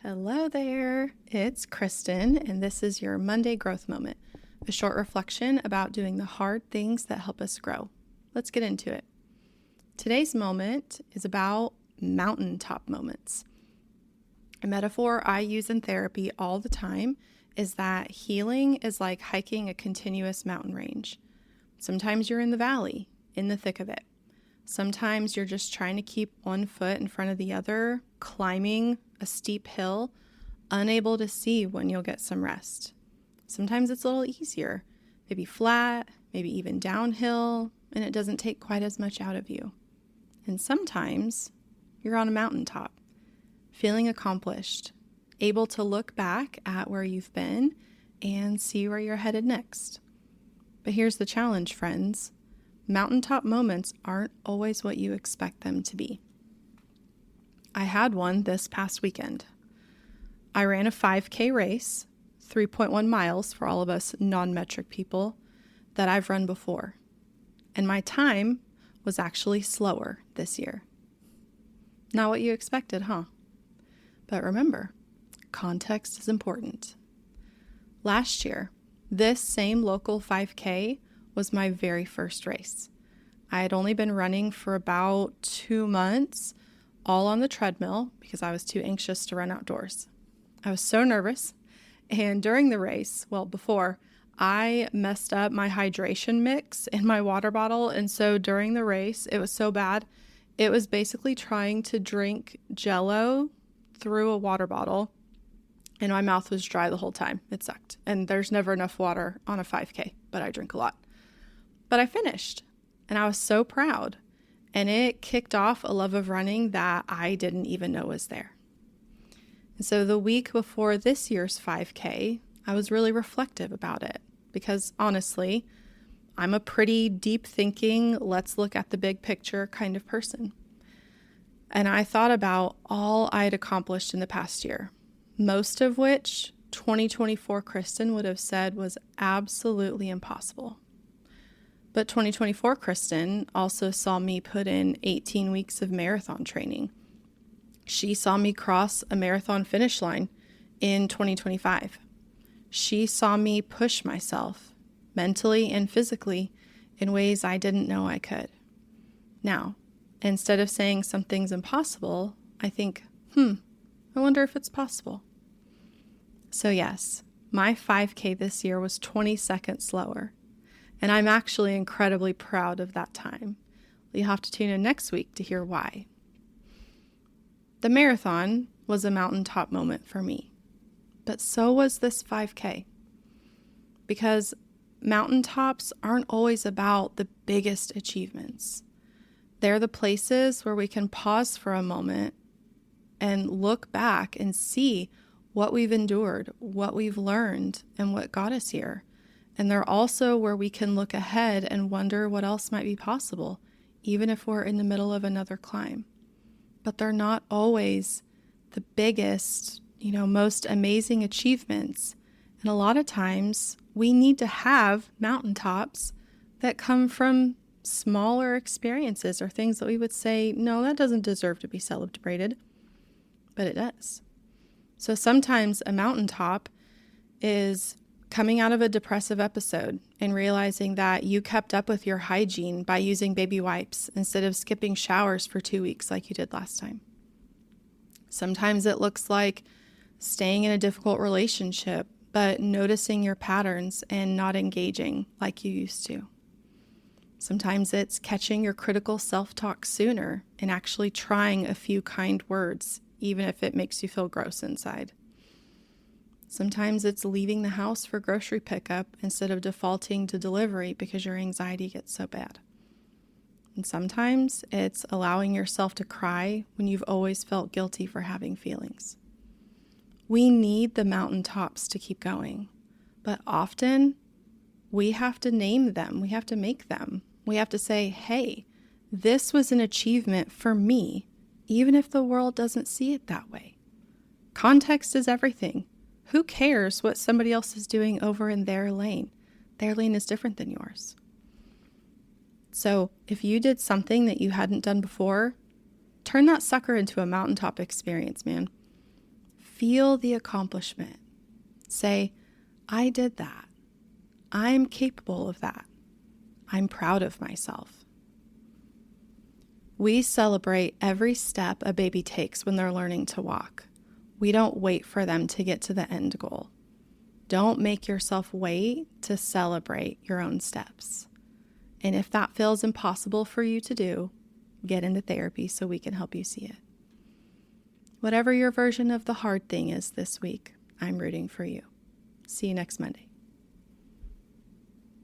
Hello there, it's Kristen, and this is your Monday Growth Moment, a short reflection about doing the hard things that help us grow. Let's get into it. Today's moment is about mountaintop moments. A metaphor I use in therapy all the time is that healing is like hiking a continuous mountain range. Sometimes you're in the valley, in the thick of it. Sometimes you're just trying to keep one foot in front of the other, climbing a steep hill, unable to see when you'll get some rest. Sometimes it's a little easier, maybe flat, maybe even downhill, and it doesn't take quite as much out of you. And sometimes you're on a mountaintop, feeling accomplished, able to look back at where you've been and see where you're headed next. But here's the challenge, friends. Mountaintop moments aren't always what you expect them to be. I had one this past weekend. I ran a 5K race, 3.1 miles for all of us non-metric people, that I've run before. And my time was actually slower this year. Not what you expected, huh? But remember, context is important. Last year, this same local 5K was my very first race. I had only been running for about 2 months, all on the treadmill because I was too anxious to run outdoors. I was so nervous, and during the race, before, I messed up my hydration mix in my water bottle, and so during the race, it was so bad. It was basically trying to drink Jell-O through a water bottle, and my mouth was dry the whole time. It sucked, and there's never enough water on a 5K, but I drink a lot. But I finished, and I was so proud, and it kicked off a love of running that I didn't even know was there. And so the week before this year's 5K, I was really reflective about it because honestly, I'm a pretty deep thinking, let's look at the big picture kind of person. And I thought about all I'd accomplished in the past year, most of which 2024 Kristen would have said was absolutely impossible. But 2024 Kristen also saw me put in 18 weeks of marathon training. She saw me cross a marathon finish line in 2025. She saw me push myself mentally and physically in ways I didn't know I could. Now, instead of saying something's impossible, I think, I wonder if it's possible. So yes, my 5K this year was 20 seconds slower. And I'm actually incredibly proud of that time. You'll have to tune in next week to hear why. The marathon was a mountaintop moment for me, but so was this 5K. Because mountaintops aren't always about the biggest achievements. They're the places where we can pause for a moment and look back and see what we've endured, what we've learned, and what got us here. And they're also where we can look ahead and wonder what else might be possible, even if we're in the middle of another climb. But they're not always the biggest, most amazing achievements. And a lot of times we need to have mountaintops that come from smaller experiences or things that we would say, no, that doesn't deserve to be celebrated, but it does. So sometimes a mountaintop is coming out of a depressive episode and realizing that you kept up with your hygiene by using baby wipes instead of skipping showers for 2 weeks like you did last time. Sometimes it looks like staying in a difficult relationship, but noticing your patterns and not engaging like you used to. Sometimes it's catching your critical self-talk sooner and actually trying a few kind words, even if it makes you feel gross inside. Sometimes it's leaving the house for grocery pickup instead of defaulting to delivery because your anxiety gets so bad. And sometimes it's allowing yourself to cry when you've always felt guilty for having feelings. We need the mountaintops to keep going, but often we have to name them. We have to make them. We have to say, hey, this was an achievement for me, even if the world doesn't see it that way. Context is everything. Who cares what somebody else is doing over in their lane? Their lane is different than yours. So if you did something that you hadn't done before, turn that sucker into a mountaintop experience, man. Feel the accomplishment. Say, I did that. I'm capable of that. I'm proud of myself. We celebrate every step a baby takes when they're learning to walk. We don't wait for them to get to the end goal. Don't make yourself wait to celebrate your own steps. And if that feels impossible for you to do, get into therapy so we can help you see it. Whatever your version of the hard thing is this week, I'm rooting for you. See you next Monday.